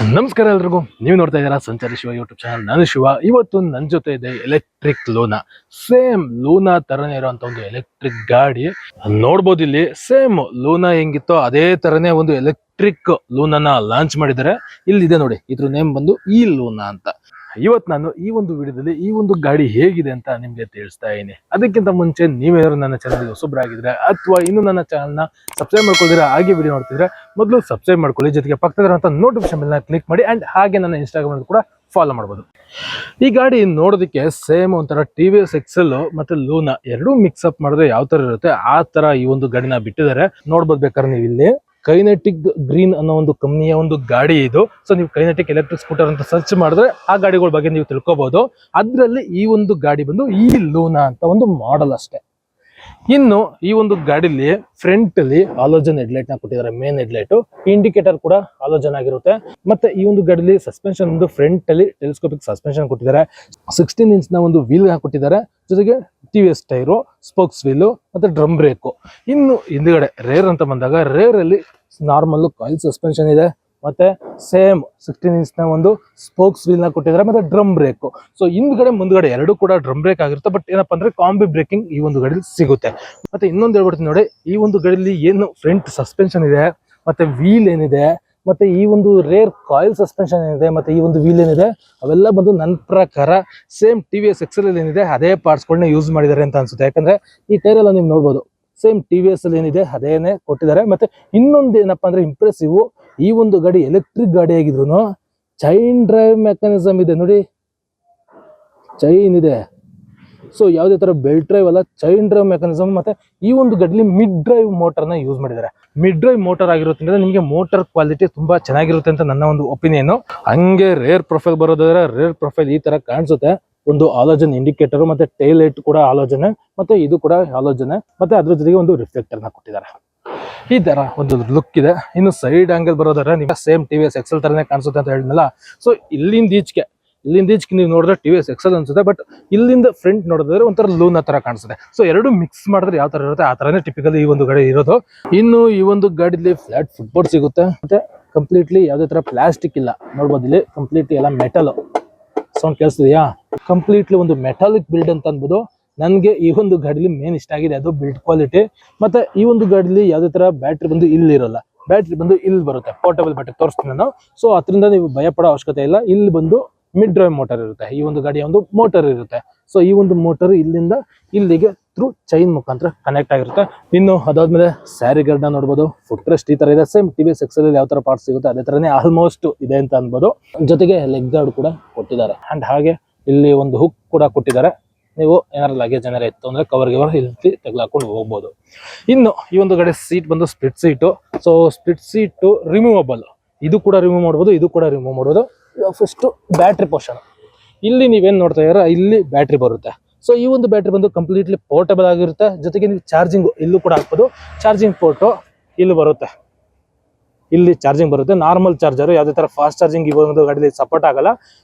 ನಮಸ್ಕಾರ ಎಲ್ರಿಗೂ. ನೀವು ನೋಡ್ತಾ ಇದ್ದೀರಾ ಸಂಚಾರಿ ಶಿವ ಯೂಟ್ಯೂಬ್ ಚಾನಲ್. ನಾನು ಶಿವ. ಇವತ್ತು ನನ್ನ ಜೊತೆ ಇದೆ ಎಲೆಕ್ಟ್ರಿಕ್ ಲೂನಾ. ಸೇಮ್ ಲೂನಾ ತರನೇ ಇರುವಂತ ಒಂದು ಎಲೆಕ್ಟ್ರಿಕ್ ಗಾಡಿ ನೋಡ್ಬೋದು. ಇಲ್ಲಿ ಸೇಮ್ ಲೂನಾ ಹೆಂಗಿತ್ತೋ ಅದೇ ತರನೇ ಒಂದು ಎಲೆಕ್ಟ್ರಿಕ್ ಲೂನಾನ ಲಾಂಚ್ ಮಾಡಿದ್ದಾರೆ. ಇಲ್ಲಿದೆ ನೋಡಿ, ಇದ್ರ ನೇಮ್ ಬಂದು ಈ ಲೂನಾ ಅಂತ. ಇವತ್ತು ನಾನು ಈ ಒಂದು ವಿಡಿಯೋದಲ್ಲಿ ಈ ಒಂದು ಗಾಡಿ ಹೇಗಿದೆ ಅಂತ ನಿಮ್ಗೆ ತಿಳಿಸ್ತಾ ಇದ್ದೀನಿ. ಅದಕ್ಕಿಂತ ಮುಂಚೆ ನೀವೇನಾದ್ರು ನನ್ನ ಚಾನಲ್ ಹೊಸಬ್ರಾಗಿದ್ರೆ ಅಥವಾ ಇನ್ನು ನನ್ನ ಚಾನಲ್ನ ಸಬ್ಸ್ಕ್ರೈಬ್ ಮಾಡ್ಕೊಳ್ತೀರಾ, ಹಾಗೆ ವಿಡಿಯೋ ನೋಡ್ತಿದ್ರೆ ಮೊದಲು ಸಬ್ಸ್ಕ್ರೈಬ್ ಮಾಡ್ಕೊಳ್ಳಿ, ಜೊತೆಗೆ ಪಕ್ಕದಲ್ಲಿರುವಂತ ನೋಟಿಫಿಕೇಶನ್ ಬೆಲ್ ಕ್ಲಿಕ್ ಮಾಡಿ ಅಂಡ್ ಹಾಗೆ ನನ್ನ ಇನ್ಸ್ಟಾಗ್ರಾಮ್ ಕೂಡ ಫಾಲೋ ಮಾಡ್ಬೋದು. ಈ ಗಾಡಿ ನೋಡೋದಕ್ಕೆ ಸೇಮ್ ಒಂಥರ TVS XL ಮತ್ತೆ ಲೂನಾ ಎರಡೂ ಮಿಕ್ಸ್ ಅಪ್ ಮಾಡಿದ್ರೆ ಯಾವ ತರ ಇರುತ್ತೆ ಆ ತರ ಈ ಒಂದು ಗಾಡಿನ ಬಿಟ್ಟಿದ್ದಾರೆ. ನೋಡ್ಬೋದು ಬೇಕಾದ್ರೆ ನೀವು ಇಲ್ಲಿ ಕೈನೆಟಿಕ್ ಗ್ರೀನ್ ಅನ್ನೋ ಒಂದು ಕಂಪನಿಯ ಒಂದು ಗಾಡಿ ಇದು. ಸೊ ನೀವು ಕೈನೆಟಿಕ್ ಎಲೆಕ್ಟ್ರಿಕ್ ಸ್ಕೂಟರ್ ಅಂತ ಸರ್ಚ್ ಮಾಡಿದ್ರೆ ಆ ಗಾಡಿಗಳ ಬಗ್ಗೆ ನೀವು ತಿಳ್ಕೊಬಹುದು. ಅದ್ರಲ್ಲಿ ಈ ಒಂದು ಗಾಡಿ ಬಂದು ಈ ಲೂನಾ ಅಂತ ಒಂದು ಮಾಡೆಲ್ ಅಷ್ಟೇ. ಇನ್ನು ಈ ಒಂದು ಗಾಡಿಲಿ ಫ್ರಂಟ್ ಅಲ್ಲಿ ಹಾಲೋಜನ್ ಹೆಡ್ಲೈಟ್ ನ ಕೊಟ್ಟಿದ್ದಾರೆ, ಮೇನ್ ಹೆಡ್ಲೈಟ್. ಇಂಡಿಕೇಟರ್ ಕೂಡ ಹಾಲೋಜನ್ ಆಗಿರುತ್ತೆ. ಮತ್ತೆ ಈ ಒಂದು ಗಾಡಿಲಿ ಸಸ್ಪೆನ್ಷನ್ ಒಂದು ಫ್ರಂಟ್ ಅಲ್ಲಿ ಟೆಲಿಸ್ಕೋಪಿಕ್ ಸಸ್ಪೆನ್ಷನ್ ಕೊಟ್ಟಿದ್ದಾರೆ. 16 ಇಂಚ್ ನ ಒಂದು ವೀಲ್ ಕೊಟ್ಟಿದ್ದಾರೆ, ಜೊತೆಗೆ TVS ಟೈರು, ಸ್ಪೋಕ್ಸ್ ವೀಲು ಮತ್ತೆ ಡ್ರಮ್ ಬ್ರೇಕು. ಇನ್ನು ಹಿಂದ್ಗಡೆ ರೇರ್ ಅಂತ ಬಂದಾಗ ರೇರ್ ಅಲ್ಲಿ ನಾರ್ಮಲ್ ಕಾಯಿಲ್ ಸಸ್ಪೆನ್ಷನ್ ಇದೆ, ಮತ್ತೆ ಸೇಮ್ 16 ಇಂಚ್ ನ ಒಂದು ಸ್ಪೋಕ್ಸ್ ವೀಲ್ ನ ಕೊಟ್ಟಿದ್ದಾರೆ, ಮತ್ತೆ ಡ್ರಮ್ ಬ್ರೇಕ್. ಸೊ ಹಿಂದ್ಗಡೆ ಮುಂದ್ಗಡೆ ಎರಡು ಕೂಡ ಡ್ರಮ್ ಬ್ರೇಕ್ ಆಗಿರುತ್ತೆ. ಬಟ್ ಏನಪ್ಪಾ ಅಂದ್ರೆ ಕಾಂಬಿ ಬ್ರೇಕಿಂಗ್ ಈ ಒಂದು ಗಾಡಿಲಿ ಸಿಗುತ್ತೆ. ಮತ್ತೆ ಇನ್ನೊಂದು ಹೇಳ್ಬಿಡ್ತೀನಿ ನೋಡಿ, ಈ ಒಂದು ಗಾಡಿಲಿ ಏನು ಫ್ರಂಟ್ ಸಸ್ಪೆನ್ಷನ್ ಇದೆ, ಮತ್ತೆ ವೀಲ್ ಏನಿದೆ, ಮತ್ತೆ ಈ ಒಂದು ರೇರ್ ಕಾಯಿಲ್ ಸಸ್ಪೆನ್ಷನ್ ಏನಿದೆ, ಮತ್ತೆ ಈ ಒಂದು ವೀಲ್ ಏನಿದೆ, ಅವೆಲ್ಲ ಬಂದು ನನ್ನ ಪ್ರಕಾರ ಸೇಮ್ TVS XL ಅಲ್ಲಿ ಏನಿದೆ ಅದೇ ಪಾರ್ಟ್ಸ್ ಗಳನ್ನ ಯೂಸ್ ಮಾಡಿದ್ದಾರೆ ಅಂತ ಅನ್ಸುತ್ತೆ. ಯಾಕಂದ್ರೆ ಈ ಟೈರ್ ಎಲ್ಲ ನೀವು ನೋಡ್ಬೋದು, ಸೇಮ್ TVS ಅಲ್ಲಿ ಏನಿದೆ ಅದೇನೆ ಕೊಟ್ಟಿದ್ದಾರೆ. ಮತ್ತೆ ಇನ್ನೊಂದು ಏನಪ್ಪಾ ಅಂದ್ರೆ ಇಂಪ್ರೆಸಿವ್, ಈ ಒಂದು ಗಾಡಿ ಎಲೆಕ್ಟ್ರಿಕ್ ಗಾಡಿ ಆಗಿದ್ರು ಚೈನ್ ಡ್ರೈವ್ ಮೆಕ್ಯಾನಿಸಮ್ ಇದೆ ನೋಡಿ, ಚೈನ್ ಇದೆ. ಸೊ ಯಾವುದೇ ತರ ಬೆಲ್ಟ್ ಡ್ರೈವ್ ಅಲ್ಲ, ಚೈನ್ ಡ್ರೈವ್ ಮೆಕ್ಯಾನಿಸಮ್. ಮತ್ತೆ ಈ ಒಂದು ಗಾಡಿಲಿ ಮಿಡ್ ಡ್ರೈವ್ ಮೋಟರ್ ನ ಯೂಸ್ ಮಾಡಿದ್ದಾರೆ. ಮಿಡ್ ಡ್ರೈವ್ ಮೋಟರ್ ಆಗಿರೋದ್ರಿಂದ ನಿಮಗೆ ಮೋಟರ್ ಕ್ವಾಲಿಟಿ ತುಂಬಾ ಚೆನ್ನಾಗಿರುತ್ತೆ ಅಂತ ನನ್ನ ಒಂದು ಒಪಿನಿಯನ್. ಹಂಗೆ ರೇರ್ ಪ್ರೊಫೈಲ್ ಬರೋದಾದ್ರೆ ರೇರ್ ಪ್ರೊಫೈಲ್ ಈ ತರ ಕಾಣಿಸುತ್ತೆ. ಒಂದು ಹಾಲೋಜನ್ ಇಂಡಿಕೇಟರ್, ಮತ್ತೆ ಟೈಲ್ ಲೈಟ್ ಕೂಡ ಹಾಲೋಜನ್, ಮತ್ತೆ ಇದು ಕೂಡ ಹಾಲೋಜನ್, ಮತ್ತೆ ಅದ್ರ ಜೊತೆಗೆ ಒಂದು ರಿಫ್ಲೆಕ್ಟರ್ ನ ಕೊಟ್ಟಿದ್ದಾರೆ. ಈ ತರ ಒಂದು ಲುಕ್ ಇದೆ. ಇನ್ನು ಸೈಡ್ ಆಂಗಲ್ ಬರೋದಾದ್ರೆ ನಿಮಗೆ ಸೇಮ್ TVS XL ತರನೇ ಕಾಣಿಸುತ್ತೆ ಅಂತ ಹೇಳಿದ್ನಲ್ಲ. ಸೊ ಇಲ್ಲಿಂದ ಈಚೆಗೆ ನೀವು ನೋಡಿದ್ರೆ TVS XL ಅನ್ಸುತ್ತೆ, ಬಟ್ ಇಲ್ಲಿಂದ ಫ್ರಂಟ್ ನೋಡಿದ್ರೆ ಒಂಥರ ಲೂನಾ ತರ ಕಾಣಿಸುತ್ತೆ. ಸೊ ಎರಡು ಮಿಕ್ಸ್ ಮಾಡಿದ್ರೆ ಯಾವ ತರ ಇರುತ್ತೆ ಆ ತರನೇ ಟಿಪಿಕಲ್ ಈ ಒಂದು ಗಾಡಿ ಇರೋದು. ಇನ್ನು ಈ ಒಂದು ಗಾಡಿಲಿ ಫ್ಲಾಟ್ ಫುಟ್ಬೋರ್ಡ್ ಸಿಗುತ್ತೆ, ಮತ್ತೆ ಕಂಪ್ಲೀಟ್ಲಿ ಯಾವುದೇ ತರ ಪ್ಲಾಸ್ಟಿಕ್ ಇಲ್ಲ. ನೋಡ್ಬೋದು ಇಲ್ಲಿ ಕಂಪ್ಲೀಟ್ಲಿ ಎಲ್ಲ ಮೆಟಲ್. ಸೌಂಡ್ ಕೇಳಿಸ್ತಿದೆಯಾ? ಕಂಪ್ಲೀಟ್ಲಿ ಒಂದು ಮೆಟಾಲಿಕ್ ಬಿಲ್ಡ್ ಅಂತ ಅನ್ಬೋದು. ನನ್ಗೆ ಈ ಒಂದು ಗಾಡಿಲಿ ಮೇನ್ ಇಷ್ಟ ಆಗಿದೆ ಅದು ಬಿಲ್ಡ್ ಕ್ವಾಲಿಟಿ. ಮತ್ತೆ ಈ ಒಂದು ಗಾಡಿಲಿ ಯಾವುದೇ ತರ ಬ್ಯಾಟ್ರಿ ಬಂದು ಇಲ್ಲಿ ಇರೋಲ್ಲ, ಬ್ಯಾಟ್ರಿ ಬಂದು ಇಲ್ಲಿ ಬರುತ್ತೆ, ಪೋರ್ಟಬಲ್ ಬ್ಯಾಟ್ರಿ ತೋರಿಸ್ತೀನಿ ನಾನು. ಸೊ ಅದರಿಂದ ನೀವು ಭಯ ಪಡೋ ಅವಶ್ಯಕತೆ ಇಲ್ಲ. ಇಲ್ಲಿ ಬಂದು ಮಿಡ್ ಡ್ರೈವ್ ಮೋಟರ್ ಇರುತ್ತೆ, ಈ ಒಂದು ಗಾಡಿಯ ಒಂದು ಮೋಟರ್ ಇರುತ್ತೆ. ಸೊ ಈ ಒಂದು ಮೋಟರ್ ಇಲ್ಲಿಂದ ಇಲ್ಲಿಗೆ ಥ್ರೂ ಚೈನ್ ಮುಖಾಂತರ ಕನೆಕ್ಟ್ ಆಗಿರುತ್ತೆ. ಇನ್ನು ಅದಾದ್ಮೇಲೆ ಸ್ಯಾರಿ ಗಾರ್ಡ್ ನ ನೋಡ್ಬೋದು, ಫುಟ್ ರೆಸ್ಟ್ ಈ ತರ ಇದೆ. ಸೇಮ್ TVS XL ಅಲ್ಲಿ ಯಾವ ತರ ಪಾರ್ಟ್ ಸಿಗುತ್ತೆ ಅದೇ ತರನೇ ಆಲ್ಮೋಸ್ಟ್ ಇದೆ ಅಂತ ಅನ್ಬೋದು. ಜೊತೆಗೆ ಲೆಗ್ ಗಾರ್ಡ್ ಕೂಡ ಕೊಟ್ಟಿದ್ದಾರೆ, ಅಂಡ್ ಹಾಗೆ ಇಲ್ಲಿ ಒಂದು ಹುಕ್ ಕೂಡ ಕೊಟ್ಟಿದ್ದಾರೆ. ನೀವು ಏನಾರು ಲಗೇಜ್ ಏನಾರ ಇತ್ತು ಅಂದ್ರೆ ಕವರ್ ಇಲ್ಲಿ ತೆಗೆದುಕೊಂಡು ಹೋಗ್ಬೋದು. ಇನ್ನು ಈ ಒಂದು ಗಾಡಿ ಸೀಟ್ ಬಂದು split seat. So split seat removable, ಇದು ಕೂಡ ರಿಮೂವ್ ಮಾಡ್ಬೋದು, ಇದು ಕೂಡ ರಿಮೂವ್ ಮಾಡ್ಬೋದು. ಫಸ್ಟ್ ಬ್ಯಾಟ್ರಿ ಪೋರ್ಷನ್, ಇಲ್ಲಿ ನೀವೇನ್ ನೋಡ್ತಾ ಇದ್ದೀರಾ ಇಲ್ಲಿ ಬ್ಯಾಟ್ರಿ ಬರುತ್ತೆ. ಸೊ ಈ ಒಂದು ಬ್ಯಾಟ್ರಿ ಬಂದು ಕಂಪ್ಲೀಟ್ಲಿ ಪೋರ್ಟಬಲ್ ಆಗಿರುತ್ತೆ. ಜೊತೆಗೆ ನೀವು ಚಾರ್ಜಿಂಗ್ ಇಲ್ಲೂ ಕೂಡ ಹಾಕ್ಬೋದು. ಚಾರ್ಜಿಂಗ್ ಪೋರ್ಟು ಇಲ್ಲಿ ಬರುತ್ತೆ, ಇಲ್ಲಿ ಚಾರ್ಜಿಂಗ್ ಬರುತ್ತೆ. ನಾರ್ಮಲ್ ಚಾರ್ಜರ್, ಯಾವುದೇ ತರ ಫಾಸ್ಟ್ ಚಾರ್ಜಿಂಗ್ ಈ ಒಂದು ಗಾಡಿಲಿ ಸಪೋರ್ಟ್ ಆಗಲ್ಲ.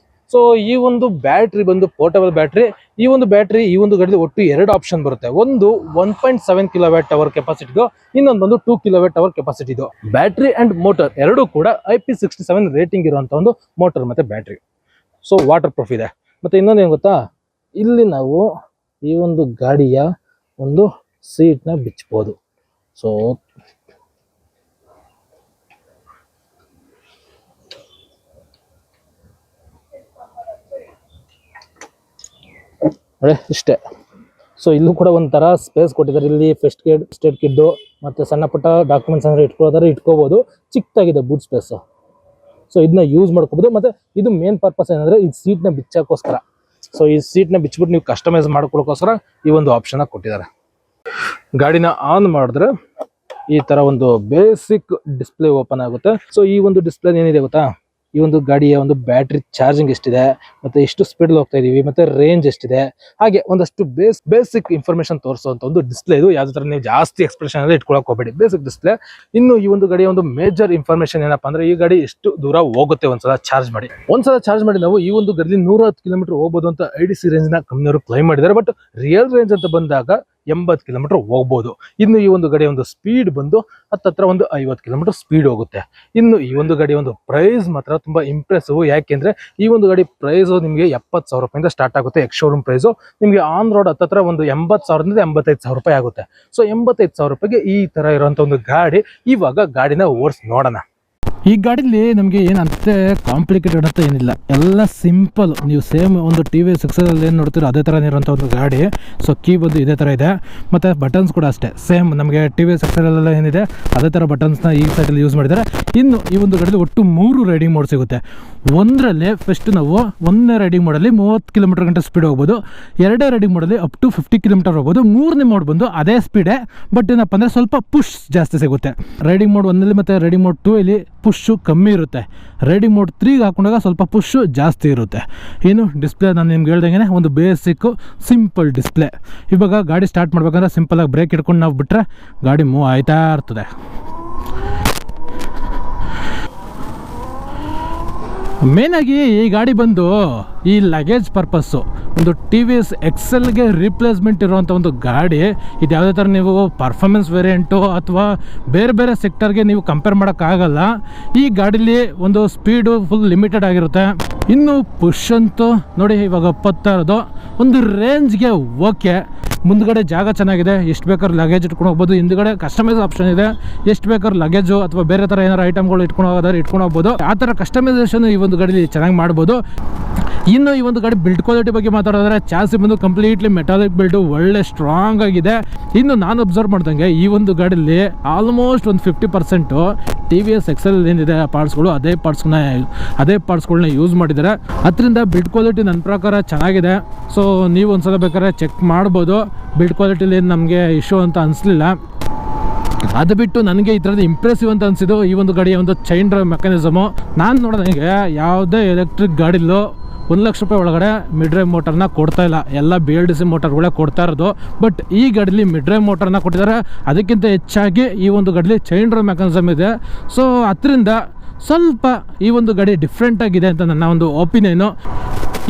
ಸೊ ಈ ಒಂದು ಬ್ಯಾಟ್ರಿ ಬಂದು ಪೋರ್ಟಬಲ್ ಬ್ಯಾಟ್ರಿ. ಈ ಒಂದು ಬ್ಯಾಟ್ರಿ ಈ ಒಂದು ಗಾಡಿಲಿ ಒಟ್ಟು 2 ಆಪ್ಷನ್ ಬರುತ್ತೆ. ಒಂದು 1.7 kWh ಕೆಪಾಸಿಟಿದು, ಇನ್ನೊಂದು ಬಂದು 2 kWh ಕೆಪಾಸಿಟಿದು. ಬ್ಯಾಟ್ರಿ ಅಂಡ್ ಮೋಟರ್ ಎರಡೂ ಕೂಡ IP67 ರೇಟಿಂಗ್ ಇರುವಂತ ಒಂದು ಮೋಟರ್ ಮತ್ತೆ ಬ್ಯಾಟ್ರಿ. ಸೊ ವಾಟರ್ ಪ್ರೂಫ್ ಇದೆ. ಮತ್ತೆ ಇನ್ನೊಂದು ಏನ್ ಗೊತ್ತಾ, ಇಲ್ಲಿ ನಾವು ಈ ಒಂದು ಗಾಡಿಯ ಒಂದು ಸೀಟ್ ನ ಬಿಚ್ಚಬಹುದು. ಸೊ ಇಷ್ಟೇ. ಸೊ ಇಲ್ಲೂ ಕೂಡ ಒಂಥರ ಸ್ಪೇಸ್ ಕೊಟ್ಟಿದ್ದಾರೆ. ಇಲ್ಲಿ ಫಸ್ಟ್ ಏಡ್, ಸ್ಟೇಟ್ ಕಿಡ್, ಮತ್ತೆ ಸಣ್ಣ ಪುಟ್ಟ ಡಾಕ್ಯುಮೆಂಟ್ಸ್ ಅಂದ್ರೆ ಇಟ್ಕೋಬಹುದು. ಚಿಕ್ಕದಾಗಿದೆ ಬೂಟ್ ಸ್ಪೇಸ್. ಸೊ ಇದನ್ನ ಯೂಸ್ ಮಾಡ್ಕೋಬಹುದು. ಮತ್ತೆ ಇದು ಮೇನ್ ಪರ್ಪಸ್ ಏನಂದ್ರೆ ಈ ಸೀಟ್ ನ ಬಿಚ್ಚಕ್ಕೋಸ್ಕರ. ಸೊ ಈ ಸೀಟ್ ನ ಬಿಚ್ಬಿಟ್ಟು ನೀವು ಕಸ್ಟಮೈಸ್ ಮಾಡ್ಕೊಳ್ಳೋಕೋಸ್ಕರ ಈ ಒಂದು ಆಪ್ಷನ್ ಕೊಟ್ಟಿದ್ದಾರೆ. ಗಾಡಿನ ಆನ್ ಮಾಡಿದ್ರೆ ಈ ತರ ಒಂದು ಬೇಸಿಕ್ ಡಿಸ್ಪ್ಲೇ ಓಪನ್ ಆಗುತ್ತೆ. ಸೊ ಈ ಒಂದು ಡಿಸ್ಪ್ಲೇ ಏನಿದೆ ಗೊತ್ತಾ, ಈ ಒಂದು ಗಾಡಿಯ ಒಂದು ಬ್ಯಾಟ್ರಿ ಚಾರ್ಜಿಂಗ್ ಎಷ್ಟಿದೆ, ಮತ್ತೆ ಎಷ್ಟು ಸ್ಪೀಡ್ ಹೋಗ್ತಾ ಇದೀವಿ, ಮತ್ತೆ ರೇಂಜ್ ಎಷ್ಟಿದೆ, ಹಾಗೆ ಒಂದಷ್ಟು ಬೇಸಿಕ್ ಇನ್ಫಾರ್ಮೇಶನ್ ತೋರಿಸುವಂತ ಒಂದು ಡಿಸ್ಪ್ಲೇ ಇದು. ಯಾವ್ದು ತರ ನೀವು ಜಾಸ್ತಿ ಎಕ್ಸ್ಪ್ರೆಷನ್ ಅಲ್ಲಿ ಇಟ್ಕೊಳಕ್ ಹೋಗಬೇಡಿ, ಬೇಸಿಕ್ ಡಿಸ್ಪ್ಲೇ. ಇನ್ನು ಈ ಒಂದು ಗಾಡಿಯ ಒಂದು ಮೇಜರ್ ಇನ್ಫಾರ್ಮೇಶನ್ ಏನಪ್ಪಾ ಅಂದ್ರೆ ಈ ಗಾಡಿ ಎಷ್ಟು ದೂರ ಹೋಗುತ್ತೆ ಒಂದ್ಸಲ ಚಾರ್ಜ್ ಮಾಡಿ. ನಾವು ಈ ಒಂದು ಗಾಡಿಲಿ 110 km ಹೋಗಬಹುದು ಅಂತ IDC ರೇಂಜ್ ನ ಕಂಪನಿಯವರು ಕ್ಲೈಮ್ ಮಾಡಿದ್ದಾರೆ. ಬಟ್ ರಿಯಲ್ ರೇಂಜ್ ಅಂತ ಬಂದಾಗ 80 ಕಿಲೋಮೀಟರ್ ಹೋಗ್ಬೋದು. ಇನ್ನು ಈ ಒಂದು ಗಾಡಿಯ ಒಂದು ಸ್ಪೀಡ್ ಬಂದು ಹತ್ತತ್ರ ಒಂದು 50 ಕಿಲೋಮೀಟರ್ ಸ್ಪೀಡ್ ಹೋಗುತ್ತೆ. ಇನ್ನು ಈ ಒಂದು ಗಾಡಿಯ ಒಂದು ಪ್ರೈಸ್ ಮಾತ್ರ ತುಂಬಾ ಇಂಪ್ರೆಸಿವ್. ಯಾಕೆಂದ್ರೆ ಈ ಒಂದು ಗಾಡಿ ಪ್ರೈಸ್ ನಿಮಗೆ 70,000 ರೂಪಾಯಿಂದ ಸ್ಟಾರ್ಟ್ ಆಗುತ್ತೆ. ಎಕ್ಸ್ ಶೋರೂಮ್ ಪ್ರೈಸು ನಿಮಗೆ ಆನ್ ರೋಡ್ ಹತ್ತತ್ರ ಒಂದು 80,000ದಿಂದ 85,000 ರೂಪಾಯಿ ಆಗುತ್ತೆ. ಸೊ 85,000 ರೂಪಾಯಿಗೆ ಈ ತರ ಇರುವಂತ ಒಂದು ಗಾಡಿ. ಇವಾಗ ಗಾಡಿನ ಓಡಿಸಿ ನೋಡೋಣ. ಈ ಗಾಡಿಲಿ ನಮಗೆ ಏನಂತೆ ಕಾಂಪ್ಲಿಕೇಟೆಡ್ ಅಂತ ಏನಿಲ್ಲ, ಎಲ್ಲ ಸಿಂಪಲ್. ನೀವು ಸೇಮ್ ಒಂದು TVS ಎಕ್ಸೆಲ್ ಏನು ನೋಡ್ತೀರೋ ಅದೇ ಥರ ಇರೋಂಥ ಒಂದು ಗಾಡಿ. ಸೊ ಕೀ ಬಂದು ಇದೇ ಥರ ಇದೆ, ಮತ್ತು ಬಟನ್ಸ್ ಕೂಡ ಅಷ್ಟೇ ಸೇಮ್ ನಮಗೆ TVS ಎಕ್ಸೆಲ್ ಏನಿದೆ ಅದೇ ಥರ ಬಟನ್ಸ್ನ ಈ ಸೈಡಲ್ಲಿ ಯೂಸ್ ಮಾಡಿದ್ದಾರೆ. ಇನ್ನು ಈ ಒಂದು ಗಾಡಿಲಿ ಒಟ್ಟು 3 ರೈಡಿಂಗ್ ಮೋಡ್ ಸಿಗುತ್ತೆ. ಒಂದರಲ್ಲಿ ಫಸ್ಟ್ ನಾವು 1ನೇ ರೈಡಿಂಗ್ ಮೋಡಲ್ಲಿ 30 ಕಿಲೋಮೀಟರ್ ಗಂಟೆ ಸ್ಪೀಡ್ ಹೋಗ್ಬೋದು. 2ನೇ ರೈಡಿಂಗ್ ಮೋಡಲ್ಲಿ ಅಪ್ ಟು 50 ಕಿಲೋಮೀಟರ್ ಹೋಗ್ಬೋದು. 3ನೇ ಮೋಡ್ ಬಂದು ಅದೇ ಸ್ಪೀಡೇ, ಬಟ್ ಏನಪ್ಪ ಅಂದರೆ ಸ್ವಲ್ಪ ಪುಷ್ ಜಾಸ್ತಿ ಸಿಗುತ್ತೆ. ರೈಡಿಂಗ್ ಮೋಡ್ 1ನಲ್ಲಿ ಮತ್ತು ರೈಡಿಂಗ್ ಮೋಡ್ 2 ಇಲ್ಲಿ ಪುಷು ಕಮ್ಮಿ ಇರುತ್ತೆ. ರೈಡಿಂಗ್ ಮೋಡ್ 3ಗೆ ಹಾಕೊಂಡಾಗ ಸ್ವಲ್ಪ ಪುಷು ಜಾಸ್ತಿ ಇರುತ್ತೆ. ಇನ್ನು ಡಿಸ್ಪ್ಲೇ ನಾನು ನಿಮ್ಗೆ ಹೇಳ್ದಂಗೆ ಒಂದು ಬೇಸಿಕ್ಕು ಸಿಂಪಲ್ ಡಿಸ್ಪ್ಲೇ. ಇವಾಗ ಗಾಡಿ ಸ್ಟಾರ್ಟ್ ಮಾಡ್ಬೇಕಂದ್ರೆ ಸಿಂಪಲಾಗಿ ಬ್ರೇಕ್ ಹಿಡ್ಕೊಂಡು ನಾವು ಬಿಟ್ಟರೆ ಗಾಡಿ ಮೂವ್ ಆಯ್ತಾ ಇರ್ತದೆ. ಮೇನಾಗಿ ಈ ಗಾಡಿ ಬಂದು ಈ ಲಗೇಜ್ ಪರ್ಪಸ್ಸು ಒಂದು TVS ಎಕ್ಸೆಲ್ಗೆ ರಿಪ್ಲೇಸ್ಮೆಂಟ್ ಇರುವಂಥ ಒಂದು ಗಾಡಿ. ಇದು ಯಾವುದೇ ಥರ ನೀವು ಪರ್ಫಾರ್ಮೆನ್ಸ್ ವೇರಿಯಂಟು ಅಥವಾ ಬೇರೆ ಬೇರೆ ಸೆಕ್ಟರ್ಗೆ ನೀವು ಕಂಪೇರ್ ಮಾಡೋಕ್ಕಾಗಲ್ಲ. ಈ ಗಾಡೀಲಿ ಒಂದು ಸ್ಪೀಡು ಫುಲ್ ಲಿಮಿಟೆಡ್ ಆಗಿರುತ್ತೆ. ಇನ್ನು ಪುಷ್ ಅಂತೂ ನೋಡಿ ಇವಾಗ 70 ಒಂದು ರೇಂಜ್ಗೆ ಓಕೆ. ಮುಂದ್ಗಡೆ ಜಾಗ ಚೆನ್ನಾಗಿದೆ, ಎಷ್ಟು ಬೇಕಾದ್ರೂ ಲಗೇಜ್ ಇಟ್ಕೊಂಡು ಹೋಗ್ಬೋದು. ಹಿಂದ್ಗಡೆ ಕಸ್ಟಮೈಸ್ ಆಪ್ಷನ್ ಇದೆ, ಎಷ್ಟು ಬೇಕಾದ್ರೂ ಲಗೇಜು ಅಥವಾ ಬೇರೆ ಥರ ಏನಾರು ಐಟಮ್ಗಳು ಇಟ್ಕೊಂಡು ಹೋಗೋದಾದ್ರೆ ಇಟ್ಕೊಂಡು ಹೋಗ್ಬೋದು. ಆ ಥರ ಕಸ್ಟಮೈಸೇಷನ್ ಈ ಒಂದು ಗಾಡಿ ಚೆನ್ನಾಗಿ ಮಾಡ್ಬೋದು. ಇನ್ನು ಈ ಒಂದು ಗಾಡಿ ಬಿಲ್ಡ್ ಕ್ವಾಲಿಟಿ ಬಗ್ಗೆ ಮಾತಾಡೋದ್ರೆ ಚಾಸಿ ಬಂದು ಕಂಪ್ಲೀಟ್ಲಿ ಮೆಟಾಲಿಕ್ ಬಿಲ್ಡು, ಒಳ್ಳೆ ಸ್ಟ್ರಾಂಗ್ ಆಗಿದೆ. ಇನ್ನು ನಾನು ಅಬ್ಸರ್ವ್ ಮಾಡ್ದಂಗೆ ಈ ಒಂದು ಗಾಡಿಯಲ್ಲಿ ಆಲ್ಮೋಸ್ಟ್ ಒಂದು 50% TVS ಎಕ್ಸೆಲ್ ಏನಿದೆ ಪಾರ್ಟ್ಸ್ಗಳು ಅದೇ ಪಾರ್ಟ್ಸ್ಗಳನ್ನ ಯೂಸ್ ಮಾಡಿದ್ದಾರೆ. ಅದರಿಂದ ಬಿಲ್ಡ್ ಕ್ವಾಲಿಟಿ ನನ್ನ ಪ್ರಕಾರ ಚೆನ್ನಾಗಿದೆ. ಸೊ ನೀವು ಒಂದ್ಸಲ ಬೇಕಾದ್ರೆ ಚೆಕ್ ಮಾಡ್ಬೋದು. ಬಿಲ್ಡ್ ಕ್ವಾಲಿಟಿಲಿ ನಮಗೆ ಇಶ್ಯೂ ಅಂತ ಅನಿಸ್ಲಿಲ್ಲ. ಅದು ಬಿಟ್ಟು ನನಗೆ ಈ ಥರದ್ದು ಇಂಪ್ರೆಸಿವ್ ಅಂತ ಅನಿಸಿದ್ದು ಈ ಒಂದು ಗಾಡಿಯ ಒಂದು ಚೈನ್ ಡ್ರೈವ್ ಮೆಕ್ಯಾನಿಸಮು. ನಾನು ನೋಡೋದಂಗೆ ಯಾವುದೇ ಎಲೆಕ್ಟ್ರಿಕ್ ಗಾಡಿಲೂ 1 ಲಕ್ಷ ರೂಪಾಯಿ ಒಳಗಡೆ ಮಿಡ್ ಡ್ರೈವ್ ಮೋಟರ್ನ ಕೊಡ್ತಾ ಇಲ್ಲ, ಎಲ್ಲ BLDC ಮೋಟರ್ಗಳೇ ಕೊಡ್ತಾ ಇರೋದು. ಬಟ್ ಈ ಗಾಡೀಲಿ ಮಿಡ್ ಡ್ರೈವ್ ಮೋಟರ್ನ ಕೊಟ್ಟಿದ್ದಾರೆ. ಅದಕ್ಕಿಂತ ಹೆಚ್ಚಾಗಿ ಈ ಒಂದು ಗಾಡೀಲಿ ಚೈನ್ ಡ್ರೈವ್ ಮೆಕ್ಯಾನಿಸಮ್ ಇದೆ. ಸೊ ಅದರಿಂದ ಸ್ವಲ್ಪ ಈ ಒಂದು ಗಾಡಿ ಡಿಫ್ರೆಂಟ್ ಆಗಿದೆ ಅಂತ ನನ್ನ ಒಂದು ಒಪಿನಿಯನು.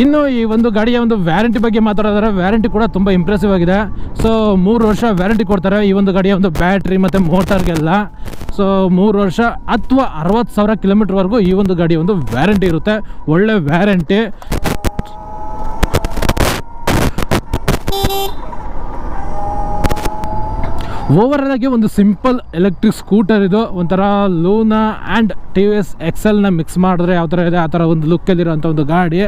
ಇನ್ನು ಈ ಒಂದು ಗಾಡಿಯ ಒಂದು ವ್ಯಾರಂಟಿ ಬಗ್ಗೆ ಮಾತಾಡೋದಾದ್ರೆ ವ್ಯಾರಂಟಿ ಕೂಡ ತುಂಬ ಇಂಪ್ರೆಸಿವ್ ಆಗಿದೆ. ಸೊ 3 ವರ್ಷ ವ್ಯಾರಂಟಿ ಕೊಡ್ತಾರೆ ಈ ಒಂದು ಗಾಡಿಯ ಒಂದು ಬ್ಯಾಟ್ರಿ ಮತ್ತು ಮೋಟರ್ಗೆಲ್ಲ. ಸೊ 3 ವರ್ಷ ಅಥವಾ 60,000 ಕಿಲೋಮೀಟರ್ವರೆಗೂ ಈ ಒಂದು ಗಾಡಿಯ ಒಂದು ವ್ಯಾರಂಟಿ ಇರುತ್ತೆ. ಒಳ್ಳೆ ವ್ಯಾರಂಟಿ. ಓವರಾಲ್ ಆಗಿ ಒಂದು ಸಿಂಪಲ್ ಎಲೆಕ್ಟ್ರಿಕ್ ಸ್ಕೂಟರ್ ಇದು. ಒಂಥರ ಲೂನಾ ಆ್ಯಂಡ್ TVS ಎಕ್ಸೆಲ್ನ ಮಿಕ್ಸ್ ಮಾಡಿದ್ರೆ ಯಾವ ಥರ ಇದೆ ಆ ಥರ ಒಂದು ಲುಕ್ಕಲ್ಲಿರೋಂಥ ಒಂದು ಗಾಡಿ.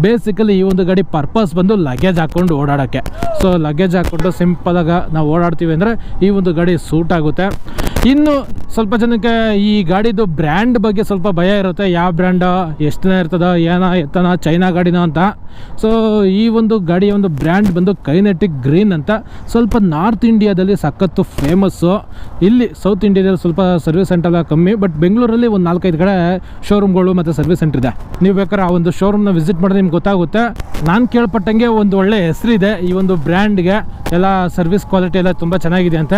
ಬೇಸಿಕಲಿ ಈ ಒಂದು ಗಾಡಿ ಪರ್ಪಸ್ ಬಂದು ಲಗೇಜ್ ಹಾಕ್ಕೊಂಡು ಓಡಾಡೋಕ್ಕೆ. ಸೊ ಲಗೇಜ್ ಹಾಕ್ಕೊಂಡು ಸಿಂಪಲಾಗಿ ನಾವು ಓಡಾಡ್ತೀವಿ ಅಂದರೆ ಈ ಒಂದು ಗಾಡಿ ಸೂಟ್ ಆಗುತ್ತೆ. ಇನ್ನು ಸ್ವಲ್ಪ ಜನಕ್ಕೆ ಈ ಗಾಡಿದು ಬ್ರ್ಯಾಂಡ್ ಬಗ್ಗೆ ಸ್ವಲ್ಪ ಭಯ ಇರುತ್ತೆ. ಯಾವ ಬ್ರ್ಯಾಂಡ, ಎಷ್ಟು ದಿನ ಇರ್ತದ, ಎತ್ತನ, ಚೈನಾ ಗಾಡಿನ ಅಂತ. ಸೊ ಈ ಒಂದು ಗಾಡಿಯ ಒಂದು ಬ್ರ್ಯಾಂಡ್ ಬಂದು ಕೈನೆಟಿಕ್ ಗ್ರೀನ್ ಅಂತ. ಸ್ವಲ್ಪ ನಾರ್ತ್ ಇಂಡಿಯಾದಲ್ಲಿ ಸಖತ್ತು ಫೇಮಸ್ಸು. ಇಲ್ಲಿ ಸೌತ್ ಇಂಡಿಯಾದಲ್ಲಿ ಸ್ವಲ್ಪ ಸರ್ವಿಸ್ ಸೆಂಟರ್ ಕಮ್ಮಿ, ಬಟ್ ಬೆಂಗಳೂರಲ್ಲಿ ಒಂದು 4-5 ಕಡೆ ಶೋರೂಮ್ಗಳು ಮತ್ತು ಸರ್ವಿಸ್ ಸೆಂಟರ್ ಇದೆ. ನೀವು ಬೇಕಾದ್ರೆ ಆ ಒಂದು ಶೋರೂಮ್ನ ವಿಸಿಟ್ ಮಾಡಿದ್ರೆ ನಿಮ್ಗೆ ಗೊತ್ತಾಗುತ್ತೆ. ನಾನು ಕೇಳ್ಪಟ್ಟಂಗೆ ಒಂದು ಒಳ್ಳೆ ಹೆಸರಿದೆ ಈ ಒಂದು ಬ್ರ್ಯಾಂಡ್ಗೆ. ಎಲ್ಲ ಸರ್ವಿಸ್ ಕ್ವಾಲಿಟಿ ಎಲ್ಲ ತುಂಬ ಚೆನ್ನಾಗಿದೆ ಅಂತ.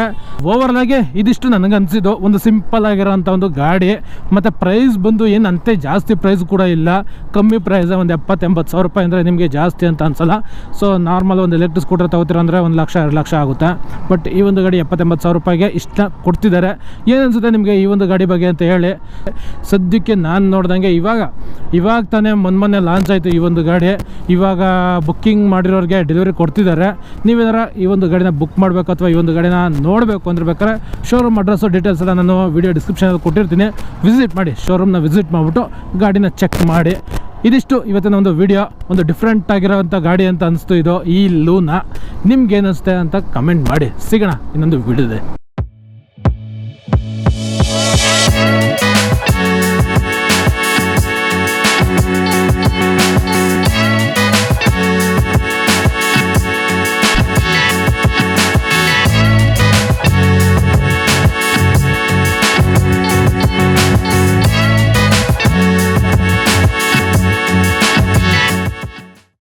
ಓವರಾಲ್ ಆಗಿ ಇದಿಷ್ಟು ನನಗೆ ಅನಿಸಿದ್ದು. ಒಂದು ಸಿಂಪಲ್ ಆಗಿರೋಂಥ ಒಂದು ಗಾಡಿ, ಮತ್ತು ಪ್ರೈಸ್ ಬಂದು ಏನು ಅಂತೆ ಜಾಸ್ತಿ ಪ್ರೈಸ್ ಕೂಡ ಇಲ್ಲ, ಕಮ್ಮಿ ಪ್ರೈಸ್. ಒಂದು 70-80 ಸಾವಿರ ರೂಪಾಯಿ ಅಂದರೆ ನಿಮಗೆ ಜಾಸ್ತಿ ಅಂತ ಅನ್ಸಲ್ಲ. ಸೊ ನಾರ್ಮಲ್ ಒಂದು ಎಲೆಕ್ಟ್ರಿಕ್ ಸ್ಕೂಟರ್ ತಗೋತೀರ ಅಂದರೆ 1 ಲಕ್ಷ 2 ಲಕ್ಷ ಆಗುತ್ತೆ. ಬಟ್ ಈ ಒಂದು ಗಾಡಿ 70-80 ಸಾವಿರ ರೂಪಾಯಿಗೆ ಇಷ್ಟ ಕೊಡ್ತಿದ್ದಾರೆ. ಏನು ಅನಿಸುತ್ತೆ ನಿಮಗೆ ಈ ಒಂದು ಗಾಡಿ ಬಗ್ಗೆ ಅಂತ ಹೇಳಿ. ಸದ್ಯಕ್ಕೆ ನಾನು ನೋಡ್ದಂಗೆ ಇವಾಗ ತಾನೇ ಮೊನ್ನೆ ಲಾಂಚ್ ಆಯಿತು ಈ ಒಂದು ಗಾಡಿ. ಇವಾಗ ಬುಕ್ಕಿಂಗ್ ಮಾಡಿರೋರಿಗೆ ಡೆಲಿವರಿ ಕೊಡ್ತಿದ್ದಾರೆ. ನೀವೇನಾರ ಈ ಒಂದು ಗಾಡಿನ ಬುಕ್ ಮಾಡಬೇಕು ಅಥವಾ ಈ ಒಂದು ಗಾಡಿನ ನೋಡಬೇಕು ಅಂದ್ರೆ ಬೇಕಾದ್ರೆ ಶೋರೂಮ್ ಅಡ್ರೆಸ್ಸು ಡೀಟೇಲ್ಸ್ ಎಲ್ಲ ನಾನು ವಿಡಿಯೋ ಡಿಸ್ಕ್ರಿಪ್ಷನಲ್ಲಿ ಕೊಟ್ಟಿರ್ತೀನಿ. ವಿಸಿಟ್ ಮಾಡಿ, ಶೋರೂಮ್ನ ವಿಸಿಟ್ ಮಾಡಿಬಿಟ್ಟು ಗಾಡಿನ ಚೆಕ್ ಮಾಡಿ. ಇದಿಷ್ಟು ಇವತ್ತಿನ ಒಂದು ವಿಡಿಯೋ. ಒಂದು ಡಿಫ್ರೆಂಟ್ ಆಗಿರೋವಂಥ ಗಾಡಿ ಅಂತ ಅನಿಸ್ತು ಇದು ಈ ಲೂನಾ. ನಿಮ್ಗೆ ಏನಿಸುತ್ತೆ ಅಂತ ಕಮೆಂಟ್ ಮಾಡಿ. ಸಿಗೋಣ ಇನ್ನೊಂದು ವಿಡಿಯೋದೆ.